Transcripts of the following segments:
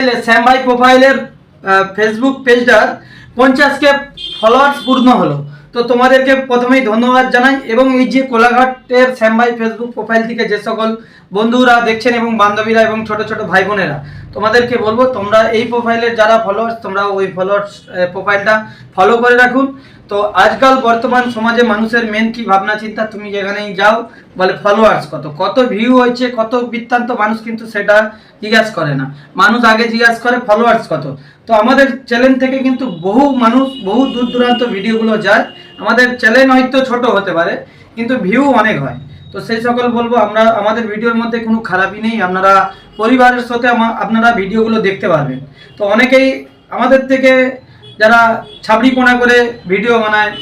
শ্যাম ভাই প্রোফাইলের Facebook পেজটার 50K followers পূর্ণ হলো। তো তোমাদেরকে প্রথমেই ধন্যবাদ জানাই, এবং এই যে কোলাঘাটের শ্যাম ভাই ফেসবুক প্রোফাইল থেকে যে সকল বন্ধুরা দেখছেন এবং বান্ধবীরা এবং ছোট ছোট ভাই বোনেরা, তোমাদেরকে বলবো তোমরা এই প্রোফাইলের যারা ফলোয়ার্স, তোমরা ওই ফলোয়ার্স প্রোফাইলটা ফলো করে রাখুন। তো আজকাল বর্তমান সমাজে মানুষের মেন কি ভাবনা চিন্তা, তুমি যেখানেই যাও বলে ফলোয়ার্স কত, কত ভিউ হয়েছে, কত বৃত্তান্ত, মানুষ কিন্তু সেটা জিজ্ঞাসা করে না। মানুষ আগে জিজ্ঞাসা করে ফলোয়ার্স কত। তো আমাদের চ্যানেল থেকে কিন্তু বহু মানুষ বহু দূর দূরান্ত ভিডিওগুলো যায়। আমাদের চ্যানেল হয়তো ছোট হতে পারে কিন্তু ভিউ অনেক হয়। তো সেই সকল বলবো, আমরা আমাদের ভিডিওর মধ্যে কোনো খারাপই নেই, আপনারা পরিবারের সাথে আপনারা ভিডিওগুলো দেখতে পারবেন। তো অনেকেই আমাদের থেকে যারা ছাবড়িপোনা করে ভিডিও বানায়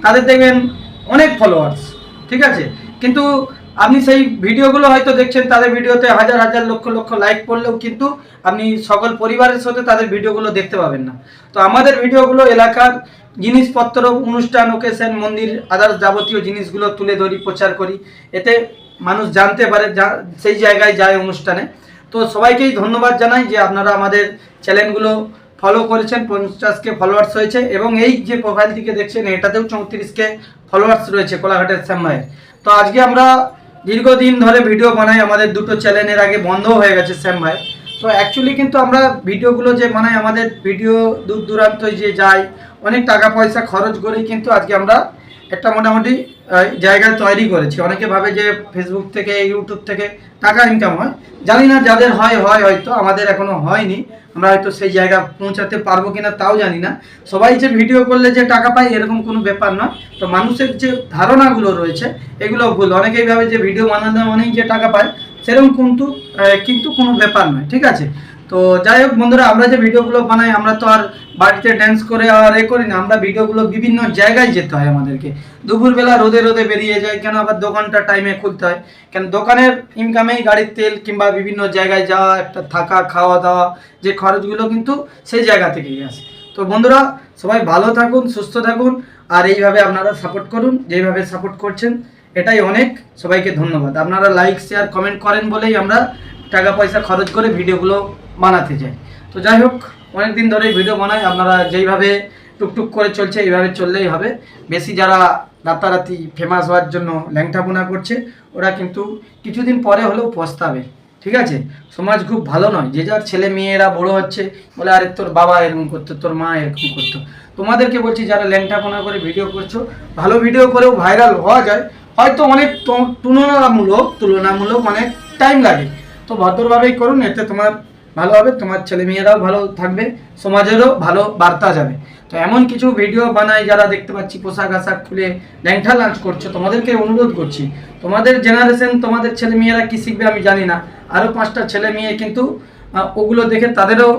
তাদের দেখবেন অনেক ফলোয়ার্স, ঠিক আছে, কিন্তু আপনি সেই ভিডিওগুলো হয়তো দেখছেন, তাদের ভিডিওতে হাজার হাজার লক্ষ লক্ষ লাইক পড়লেও কিন্তু আপনি সকল পরিবারের সাথে তাদের ভিডিওগুলো দেখতে পাবেন না। তো আমাদের ভিডিওগুলো এলাকার জিনিসপত্র, অনুষ্ঠান, ওকেশন, মন্দির, আদার্স যাবতীয় জিনিসগুলো তুলে ধরি, প্রচার করি, এতে মানুষ জানতে পারে, সেই জায়গায় যায় অনুষ্ঠানে। তো সবাইকেই ধন্যবাদ জানাই যে আপনারা আমাদের চ্যানেলগুলো ফলো করেছেন। 50K ফলোয়ার্স হয়েছে, এবং এই যে প্রোফাইল থেকে দেখছেন এটাতেও 34K ফলোয়ার্স রয়েছে কোলাঘাটের শ্যাম ভাইয়ের। তো আজকে আমরা দীর্ঘদিন ধরে ভিডিও বানাই, আমাদের দুটো চ্যানেলের আগে বন্ধ হয়ে গেছে শ্যাম ভাই। তো অ্যাকচুয়ালি কিন্তু আমরা ভিডিওগুলো যে বানাই, আমাদের ভিডিও দূর দূরান্ত যে যায়, অনেক টাকা পয়সা খরচ করেই কিন্তু আজকে আমরা একটা মোটামুটি জায়গা তৈরি করেছি। অনেকে ভাবে যে ফেসবুক থেকে, ইউটিউব থেকে টাকা ইনকাম হয়, জানি না, যাদের হয় হয়তো, আমাদের এখনো হয়নি, আমরা হয়তো সেই জায়গা পৌঁছাতে পারবো কিনা তাও জানি না। সবাই যে ভিডিও করলে যে টাকা পায় এরকম কোনো ব্যাপার নয়। তো মানুষের যে ধারণাগুলো রয়েছে এগুলো ভুল। অনেকেই ভাবে যে ভিডিও বানানো মানেই যে টাকা পায়, সেরকম কিন্তু কোনো ব্যাপার নয়, ঠিক আছে। তো যাই হোক বন্ধুরা, আমরা যে ভিডিওগুলো বানাই, আমরা তো আর বাড়িতে ড্যান্স করে আর করি না, আমরা ভিডিওগুলো বিভিন্ন জায়গায় যেতে হয় আমাদেরকে। দুপুরবেলা রোদে রোদে বেরিয়ে যায় কেন, আবার দোকানটা টাইমে খুলতে হয় কেন, দোকানের ইনকামেই গাড়ির তেল কিংবা বিভিন্ন জায়গায় যাওয়া, একটা থাকা, খাওয়া দাওয়া, যে খরচগুলো কিন্তু সেই জায়গা থেকেই আসে। তো বন্ধুরা, সবাই ভালো থাকুন, সুস্থ থাকুন, আর এইভাবে আপনারা সাপোর্ট করুন, যেইভাবে সাপোর্ট করছেন এটাই অনেক। সবাইকে ধন্যবাদ। আপনারা লাইক, শেয়ার, কমেন্ট করেন বলেই আমরা টাকা পয়সা খরচ করে ভিডিওগুলো বানাতে যাই। তো যাই হোক, অনেক দিন ধরেই ভিডিও বানাই, আপনারা যেইভাবে টুকটুক করে চলছে এইভাবে চললেই হবে। বেশি যারা রাতারাতি ফেমাস হওয়ার জন্য ল্যাংটাপোনা করছে, ওরা কিন্তু কিছুদিন পরে হলেও পস্তাবে, ঠিক আছে। সমাজ খুব ভালো নয়, যে যার ছেলে মেয়েরা বড় হচ্ছে বলে আরে তোর বাবা এরকম করতো, তোর মা এরকম করতো। তোমাদেরকে বলছি, যারা ল্যাংটাপোনা করে ভিডিও করছো, ভালো ভিডিও করেও ভাইরাল হওয়া যায়, হয়তো অনেক তুলনামূলক অনেক টাইম লাগে। তো ভদ্রভাবেই করুন, এতে তোমার ভালো হবে, তোমার ছেলে মেয়েরাও ভালো থাকবে, সমাজেরও ভালো বার্তা যাবে। তো এমন কিছু ভিডিও বানাই, যারা দেখতে পাচ্ছি পোশাক আশাক খুলে ল্যাংটা লাঞ্চ করছো, তোমাদেরকে অনুরোধ করছি, তোমাদের জেনারেশন, তোমাদের ছেলে মেয়েরা কী শিখবে আমি জানি না, আরও 5টা ছেলে মেয়ে কিন্তু ওগুলো দেখে তাদেরও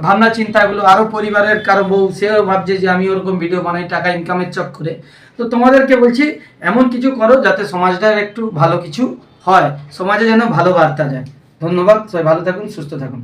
ভাবনা চিন্তাগুলো, আরও পরিবারের কারো বউ, সেও ভাবছে যে আমি ওরকম ভিডিও বানাই টাকা ইনকামের চক্করে। তো তোমাদেরকে বলছি, এমন কিছু করো যাতে সমাজটার একটু ভালো কিছু হয়, সমাজে যেন ভালো বার্তা যায়। ধন্যবাদ, সবাই ভালো থাকুন, সুস্থ থাকুন।